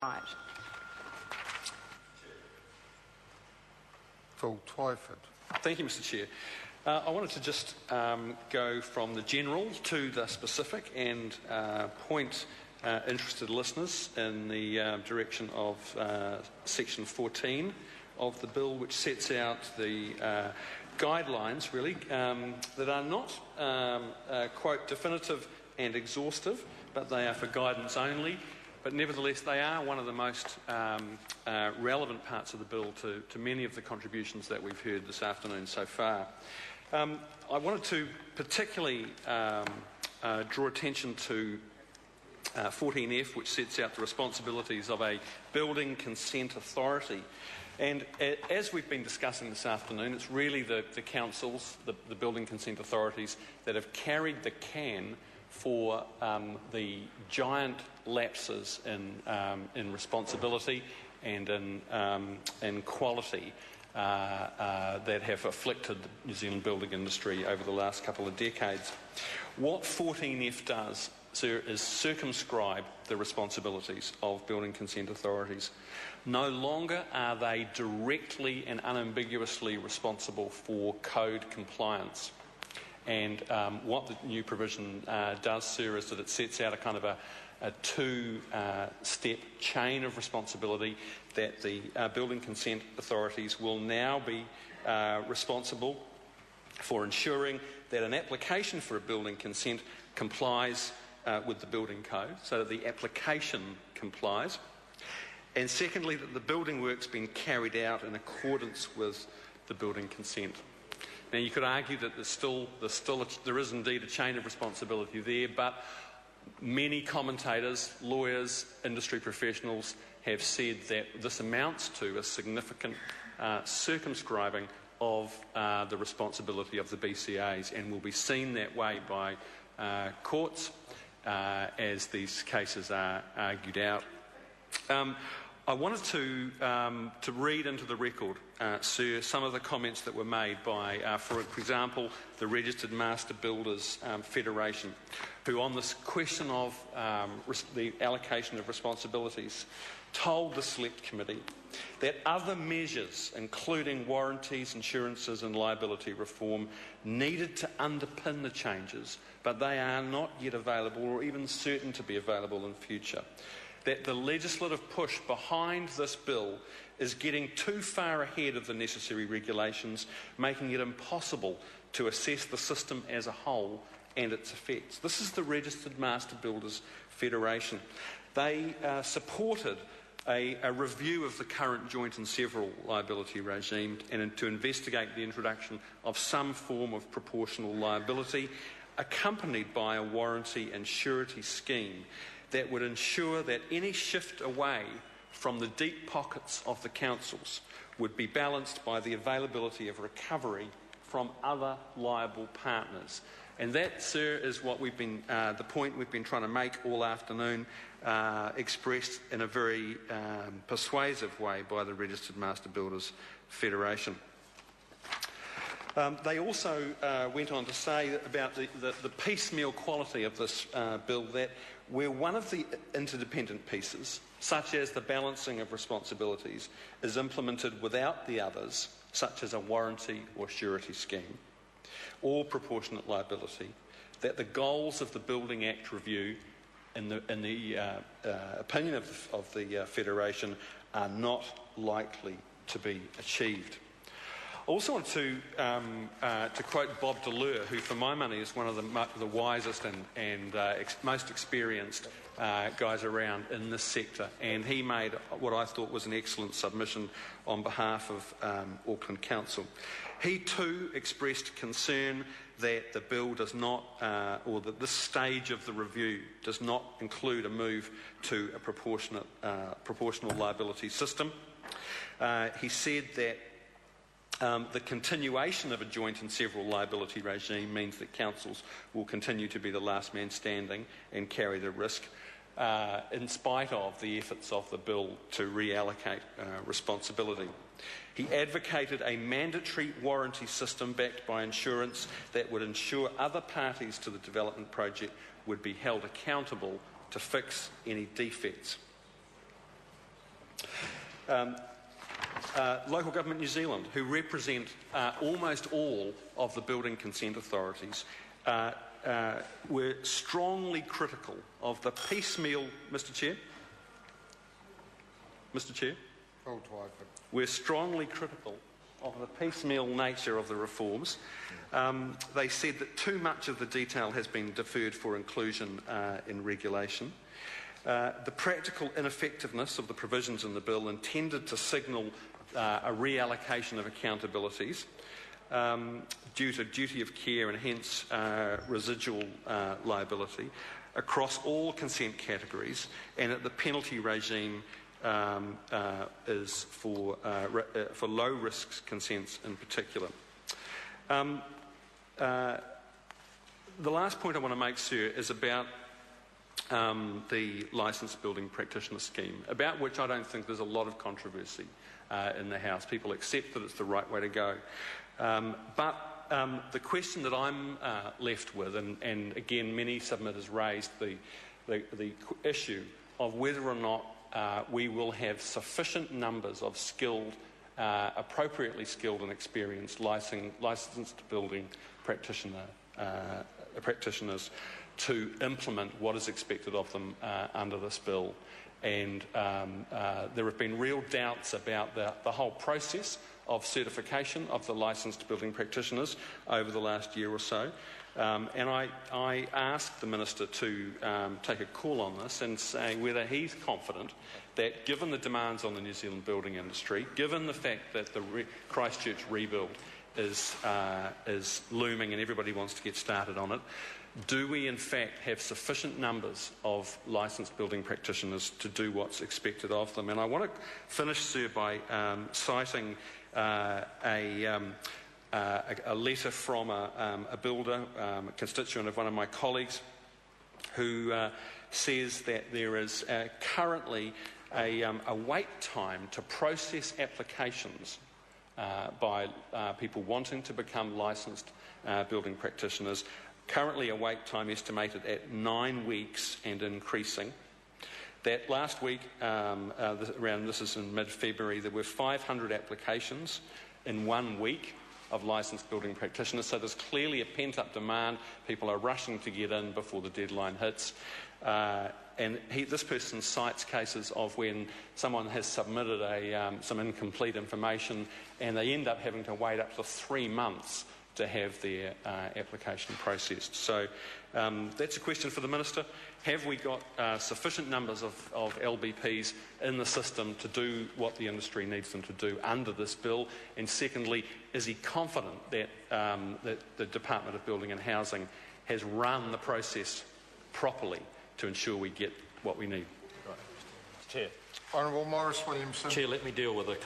Right. Phil Twyford. Thank you, Mr. Chair. I wanted to just go from the general to the specific and point interested listeners in the direction of section 14 of the bill, which sets out the guidelines, really, that are not, quote, definitive and exhaustive, but they are for guidance only. But nevertheless, they are one of the most relevant parts of the bill to many of the contributions that we've heard this afternoon so far. I wanted to particularly draw attention to 14F, which sets out the responsibilities of a building consent authority. And as we've been discussing this afternoon, it's really the councils, the building consent authorities, that have carried the can for the giant lapses in responsibility and in quality that have afflicted the New Zealand building industry over the last couple of decades. What 14F does, sir, is circumscribe the responsibilities of building consent authorities. No longer are they directly and unambiguously responsible for code compliance. And what the new provision does, sir, is that it sets out a kind of a two-step chain of responsibility that the building consent authorities will now be responsible for ensuring that an application for a building consent complies with the building code, so that the application complies. And secondly, that the building work's been carried out in accordance with the building consent. Now, you could argue that there is indeed a chain of responsibility there, but many commentators, lawyers, industry professionals have said that this amounts to a significant circumscribing of the responsibility of the BCAs, and will be seen that way by courts as these cases are argued out. I wanted to read into the record, sir, some of the comments that were made by, for example, the Registered Master Builders Federation, who on this question of the allocation of responsibilities told the Select Committee that other measures, including warranties, insurances and liability reform, needed to underpin the changes, but they are not yet available or even certain to be available in future. That the legislative push behind this bill is getting too far ahead of the necessary regulations, making it impossible to assess the system as a whole and its effects. This is the Registered Master Builders Federation. They supported a review of the current joint and several liability regime and to investigate the introduction of some form of proportional liability, accompanied by a warranty and surety scheme that would ensure that any shift away from the deep pockets of the councils would be balanced by the availability of recovery from other liable partners. And that, sir, is what we've been, the point we've been trying to make all afternoon, expressed in a very persuasive way by the Registered Master Builders Federation. They also went on to say about the piecemeal quality of this bill, that where one of the interdependent pieces, such as the balancing of responsibilities, is implemented without the others, such as a warranty or surety scheme, or proportionate liability, that the goals of the Building Act review, in the opinion of the Federation, are not likely to be achieved. I also want to quote Bob Delure, who for my money is one of the wisest and most experienced guys around in this sector, and he made what I thought was an excellent submission on behalf of Auckland Council. He too expressed concern that the bill does not, or that this stage of the review does not include a move to a proportional liability system. He said that the continuation of a joint and several liability regime means that councils will continue to be the last man standing and carry the risk, in spite of the efforts of the bill to reallocate responsibility. He advocated a mandatory warranty system backed by insurance that would ensure other parties to the development project would be held accountable to fix any defects. Local Government New Zealand, who represent almost all of the building consent authorities, were strongly critical of the piecemeal... Mr Chair? Mr Chair? We're strongly critical of the piecemeal nature of the reforms. They said that too much of the detail has been deferred for inclusion in regulation. The practical ineffectiveness of the provisions in the bill intended to signal a reallocation of accountabilities due to duty of care and hence residual liability across all consent categories, and that the penalty regime is for low-risk consents in particular. The last point I want to make, sir, is about the licensed building practitioner scheme, about which I don't think there's a lot of controversy in the House. People accept that it's the right way to go. But the question that I'm left with, and again many submitters raised the issue of whether or not we will have sufficient numbers of skilled, appropriately skilled and experienced licensed building practitioners to implement what is expected of them under this bill. And there have been real doubts about the whole process of certification of the licensed building practitioners over the last year or so. And I asked the Minister to take a call on this and say whether he's confident that, given the demands on the New Zealand building industry, given the fact that the Christchurch rebuild is looming and everybody wants to get started on it, do we in fact have sufficient numbers of licensed building practitioners to do what's expected of them? And I want to finish, sir, by citing a letter from a builder, a constituent of one of my colleagues, who says that there is currently a wait time to process applications by people wanting to become licensed building practitioners. Currently a wait time estimated at 9 weeks and increasing. That last week, this is in mid-February, there were 500 applications in 1 week of licensed building practitioners, so there's clearly a pent-up demand. People are rushing to get in before the deadline hits. And this person cites cases of when someone has submitted some incomplete information and they end up having to wait up to 3 months to have their application processed. So that's a question for the Minister. Have we got sufficient numbers of LBPs in the system to do what the industry needs them to do under this bill? And secondly, is he confident that, that the Department of Building and Housing has run the process properly to ensure we get what we need? Chair. Honourable Maurice Williamson. Chair, let me deal with a